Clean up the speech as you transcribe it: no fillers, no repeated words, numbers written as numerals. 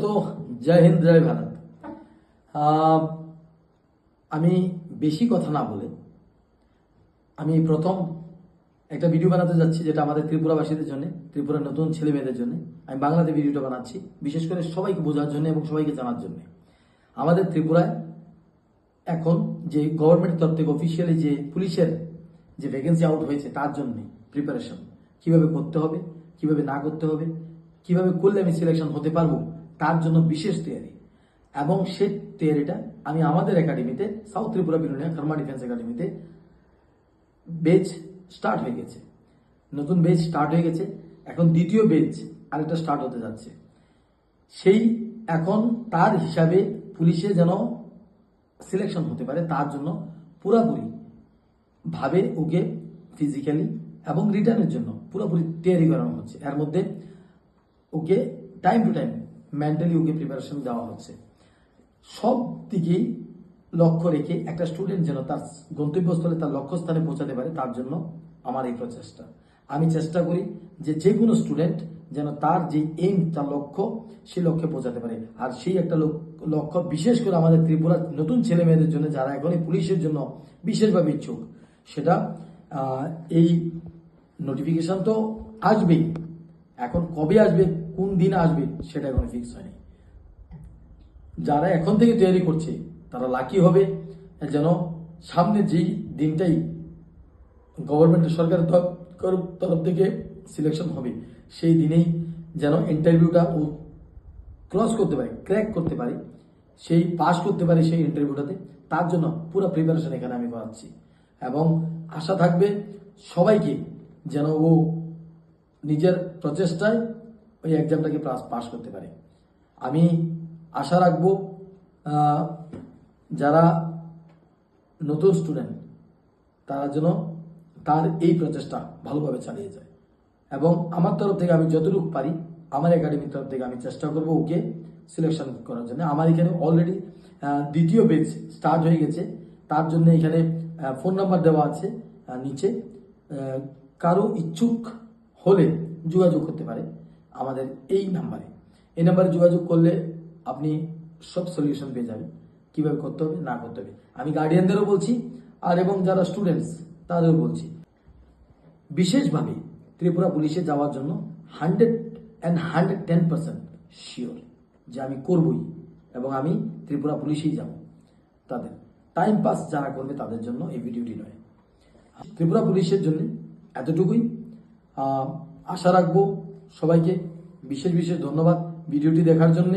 दोस्तों जय हिंद जय भारत। আমি বেশি কথা না বলে আমি প্রথম একটা ভিডিও বানাতে যাচ্ছি, যেটা আমাদের ত্রিপুরাবাসীদের জন্য, ত্রিপুরার নতুন ছেলে মেয়েদের জন্য। আমি বাংলাতে ভিডিওটা বানাচ্ছি বিশেষ করে সবাইকে বোঝার জন্য এবং সবাইকে জানার জন্য। আমাদের ত্রিপুরায় এখন যে গভর্নমেন্টের তরফ থেকে অফিসিয়ালি যে পুলিশের যে ভ্যাকেন্সি আউট হয়েছে তার জন্য প্রিপারেশন কিভাবে করতে হবে, কিভাবে না করতে হবে, কিভাবে করলে আমি সিলেকশন হতে পারবো, তার জন্য বিশেষ তৈরি। এবং সেই তৈরিটা আমি আমাদের একাডেমিতে, সাউথ ত্রিপুরা বিনোনিয়া খারমা ডিফেন্স একাডেমিতে বেচ স্টার্ট হয়ে গেছে। নতুন বেচ স্টার্ট হয়ে গেছে, এখন দ্বিতীয় বেচ আরেকটা স্টার্ট হতে যাচ্ছে। সেই এখন তার হিসাবে পুলিশে যেন সিলেকশন হতে পারে তার জন্য পুরাপুরি ভাবে ওকে ফিজিক্যালি এবং রিটার্নের জন্য পুরোপুরি তৈরি করানো হচ্ছে। এর মধ্যে ওকে time to time mentally okay preparation দেওয়া হচ্ছে। সব দিকেই লক্ষ্য রেখে একটা স্টুডেন্ট যেন তার গন্তব্যস্থলে, তার লক্ষ্যস্থানে পৌঁছাতে পারে, তার জন্য আমার এই প্রচেষ্টা। আমি চেষ্টা করি যে কোনো স্টুডেন্ট যেন তার যে এইম, তার লক্ষ্য, সেই লক্ষ্যে পৌঁছাতে পারে। আর সেই একটা লক্ষ্য বিশেষ করে আমাদের ত্রিপুরার নতুন ছেলে মেয়েদের জন্য, যারা এখন এই পুলিশের জন্য বিশেষভাবে ইচ্ছুক, সেটা এই নোটিফিকেশন তো আসবেই। এখন কবে আসবে, কোন দিন আসবে, সেটা এখন ফিক্স হয়নি। যারা এখন থেকে তৈরি করছে তারা লাকি হবে, যেন সামনে যেই দিনটাই গভর্নমেন্টের সরকারের তরফ থেকে সিলেকশন হবে, সেই দিনেই যেন ইন্টারভিউটা ও ক্রস করতে পারে, ক্র্যাক করতে পারে, সেই পাস করতে পারে সেই ইন্টারভিউটাতে। তার জন্য পুরো প্রিপারেশন এখানে আমি করাচ্ছি এবং আশা থাকবে সবাইকে যেন ও নিজের প্রচেষ্টায় ওই এক্সামটাকে পাস করতে পারে। আমি আশা রাখবো যারা নতুন স্টুডেন্ট তারা যেন তার এই প্রচেষ্টা ভালোভাবে চালিয়ে যায়। এবং আমার তরফ থেকে আমি যতটুকু পারি, আমার একাডেমির তরফ থেকে আমি চেষ্টা করবো ওকে সিলেকশন করার জন্য। আমার এখানে অলরেডি দ্বিতীয় বেচ স্টার্ট হয়ে গেছে, তার জন্য এখানে ফোন নাম্বার দেওয়া আছে নিচে। কারো ইচ্ছুক হলে যোগাযোগ করতে পারে আমাদের এই নাম্বারে। এই নাম্বারে যোগাযোগ করলে আপনি সব সলিউশন পেয়ে যাবেন, কিভাবে করতে হবে না করতে হবে। আমি গার্ডিয়ানদেরও বলছি আর এবং যারা স্টুডেন্টস তাদেরও বলছি, বিশেষভাবে ত্রিপুরা পুলিশে যাওয়ার জন্য 110% শিওর যে আমি করবই এবং আমি ত্রিপুরা পুলিশেই যাব। তাদের টাইম পাস যারা করবে তাদের জন্য এই ভিডিওটি নয়। ত্রিপুরা পুলিশের জন্য এতটুকুই। আশা রাখবো সবাইকে বিশেষ বিশেষ ধন্যবাদ ভিডিওটি দেখার জন্য।